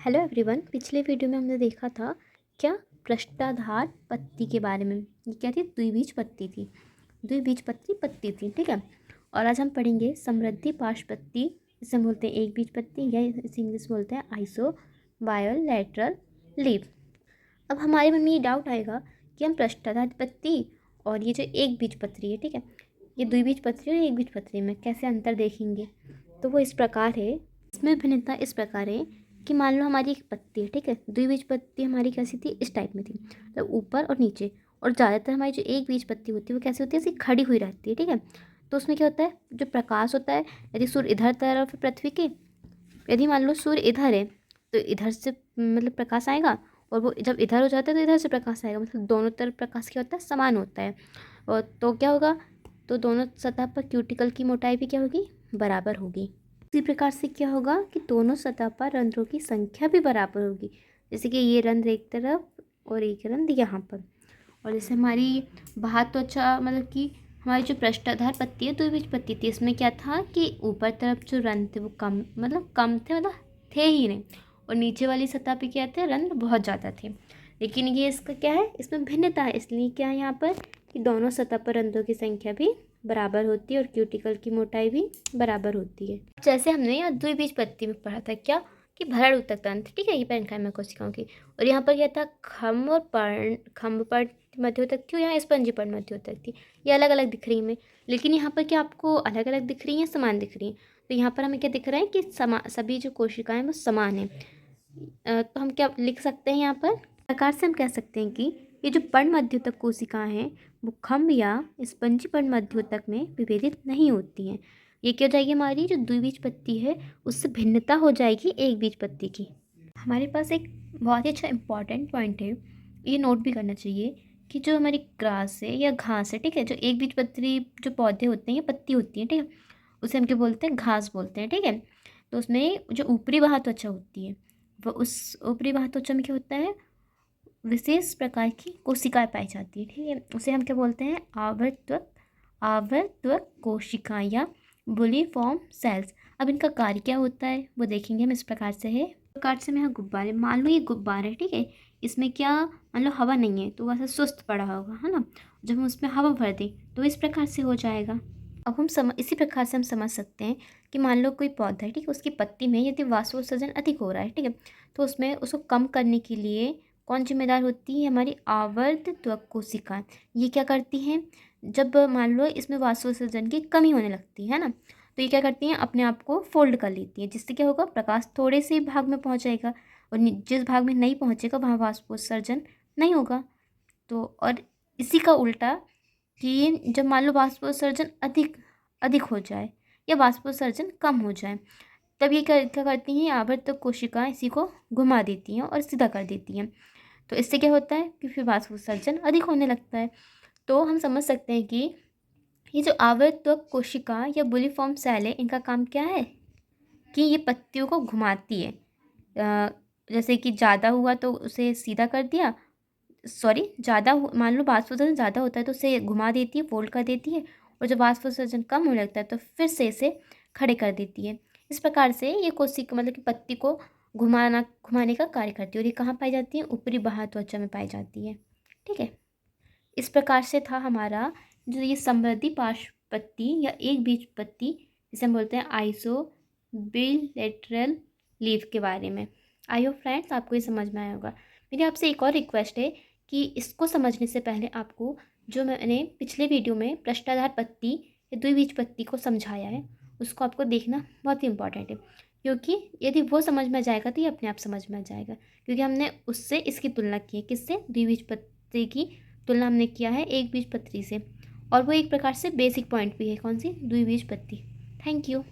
Hello everyone. पिछले video में हमने देखा था क्या पृष्ठाधार पत्ती के बारे में। ये क्या थी? द्विबीजपत्री थी। द्विबीजपत्री पत्ती थी, ठीक है। और आज हम पढ़ेंगे समृद्धि पार्श्वपत्ती। इसे बोलते हैं एक बीजपत्री या इसे इंग्लिश बोलते हैं आइसोबायोलैटरल लीफ। अब हमारे मन में ये डाउट आएगा कि हम पृष्ठाधार पत्ती और ये जो एक बीजपत्री है, ठीक है, ये द्विबीजपत्री और एक बीजपत्री में कैसे अंतर देखेंगे। तो वो इस प्रकार है, इसमें भिन्नता इस प्रकार है कि मान लो हमारी एक पत्ती है, ठीक है। द्विबीजपत्री हमारी कैसी थी? इस टाइप में थी, तो ऊपर और नीचे। और ज़्यादातर हमारी जो एक बीजपत्री होती है वो कैसी होती है? ऐसी खड़ी हुई रहती है, ठीक है। तो उसमें क्या होता है, जो प्रकाश होता है, यदि सूर्य इधर तरफ है पृथ्वी के, यदि मान लो सूर्य इधर है तो इधर से मतलब प्रकाश आएगा, और वो जब इधर हो जाता है तो इधर से प्रकाश आएगा। मतलब दोनों तरफ प्रकाश क्या होता है? समान होता है। और तो क्या होगा, तो दोनों सतह पर क्यूटिकल की मोटाई भी क्या होगी? बराबर होगी। इसी प्रकार से क्या होगा कि दोनों सतह पर रंध्रों की संख्या भी बराबर होगी। जैसे कि ये रंध्र एक तरफ और एक रंध्र यहाँ पर। और जैसे हमारी बाह्य त्वचा मतलब कि हमारी जो पृष्ठाधार पत्ती है, द्विबीजपत्री थी, इसमें क्या था कि ऊपर तरफ जो रंध्र थे वो कम थे, मतलब थे ही नहीं। और नीचे वाली सतह पे क्या थे? रंध्र बहुत ज़्यादा थे। लेकिन ये इसका क्या है, इसमें भिन्नता है। इसलिए क्या है यहाँ पर कि दोनों सतह पर रंध्रों की संख्या भी बराबर होती है और क्यूटिकल की मोटाई भी बराबर होती है। जैसे हमने यहाँ द्विबीजपत्री में पढ़ा था क्या कि भरण ऊतक तंत्र, ठीक है, ये पैरेन्काइमा कोशिकाओं की। और यहाँ पर क्या था? खम्भ और पर्ण, खम्भ पर्ण मध्योतक थी, और यहाँ स्पंजी पर्ण मध्योतक थी। ये अलग अलग दिख रही हैं, लेकिन यहाँ पर क्या आपको अलग अलग दिख रही हैं, समान दिख रही हैं? तो यहाँ पर हमें क्या दिख रहा है कि सभी जो कोशिकाएं वो समान है। तो हम क्या लिख सकते हैं यहाँ पर? प्रकार से हम कह सकते हैं कि ये जो पर्ण मध्योतक कोशिकाएं हैं वो खम्भ या स्पंजी पर्ण मध्योतक में विभेदित नहीं होती हैं। ये क्या हो जाएगी? हमारी जो द्विबीजपत्री है उससे भिन्नता हो जाएगी एक बीजपत्री की। हमारे पास एक बहुत ही अच्छा इंपॉर्टेंट पॉइंट है, ये नोट भी करना चाहिए कि जो हमारी ग्रास है या घास है, ठीक है, जो एक बीजपत्री जो पौधे होते हैं या पत्ती होती है, ठीक है, उसे हम क्या बोलते हैं? घास बोलते हैं, ठीक है। तो उसमें जो ऊपरी बाह्य त्वचा होती है वो उस ऊपरी बाह्य त्वचा में क्या होता है? विशेष प्रकार की कोशिकाएं पाई जाती है, ठीक है। उसे हम क्या बोलते हैं? आवर्तक कोशिकाएं या बुलिफॉर्म सेल्स। अब इनका कार्य क्या होता है वो देखेंगे हम। इस प्रकार से है, प्रकार से मैं यहाँ गुब्बारे, मान लो ये गुब्बारा है, ठीक है, इसमें क्या मान लो हवा नहीं है तो वैसा सुस्त पड़ा होगा, है ना। जब हम उसमें हवा भर दें तो इस प्रकार से हो जाएगा। अब हम इसी प्रकार से हम समझ सकते हैं कि मान लो कोई पौधा है, ठीक है, उसकी पत्ती में यदि वाष्पोत्सर्जन अधिक हो रहा है, ठीक है, तो उसमें उसको कम करने के लिए कौन जिम्मेदार होती है? हमारी आवर्त त्वक कोशिकाएं। ये क्या करती हैं? जब मान लो इसमें वाष्पोत्सर्जन की कमी होने लगती है ना, तो ये क्या करती हैं? अपने आप को फोल्ड कर लेती है, जिससे क्या होगा? प्रकाश थोड़े से ही भाग में पहुंचेगा, और जिस भाग में नहीं पहुंचेगा वहाँ वाष्पोत्सर्जन नहीं होगा। तो और इसी का उल्टा कि जब मान लो वाष्पोत्सर्जन अधिक अधिक हो जाए या वाष्पोत्सर्जन कम हो जाए, तब ये क्या करती हैं? आवर्तक कोशिकाएं इसी को घुमा देती हैं और सीधा कर देती हैं। तो इससे क्या होता है कि फिर वाष्पोत्सर्जन अधिक होने लगता है। तो हम समझ सकते हैं कि ये जो आवर्तक कोशिका या बुलिफॉर्म सेल है, इनका काम क्या है कि ये पत्तियों को घुमाती है। जैसे कि ज़्यादा हुआ तो उसे सीधा कर दिया, सॉरी, ज़्यादा मान लो वाष्पोत्सर्जन ज़्यादा होता है तो उसे घुमा देती है, फोल्ड कर देती है। और जब वाष्पोत्सर्जन कम होने लगता है तो फिर से इसे खड़े कर देती है। इस प्रकार से ये कोशिका मतलब कि पत्ती को घुमाने का कार्य करती है। और ये कहाँ पाई जाती है? ऊपरी बाह्य त्वचा में पाई जाती है, ठीक है। इस प्रकार से था हमारा जो ये समृद्धि पार्श्वपत्ती या एक बीजपत्री, जिसे हम बोलते हैं आइसोबिलेटरल लीफ के बारे में। आई होप फ्रेंड्स आपको ये समझ में आया होगा। मेरी आपसे एक और रिक्वेस्ट है कि इसको समझने से पहले आपको जो मैंने पिछले वीडियो में पृष्ठाधार पत्ती या द्विबीजपत्री को समझाया है उसको आपको देखना बहुत ही इंपॉर्टेंट है, क्योंकि यदि वो समझ में आ जाएगा तो ये अपने आप समझ में आ जाएगा। क्योंकि हमने उससे इसकी तुलना की है, किससे? द्विबीजपत्री की तुलना हमने किया है एक बीजपत्री से। और वो एक प्रकार से बेसिक पॉइंट भी है, कौन सी? द्विबीजपत्री। Thank you.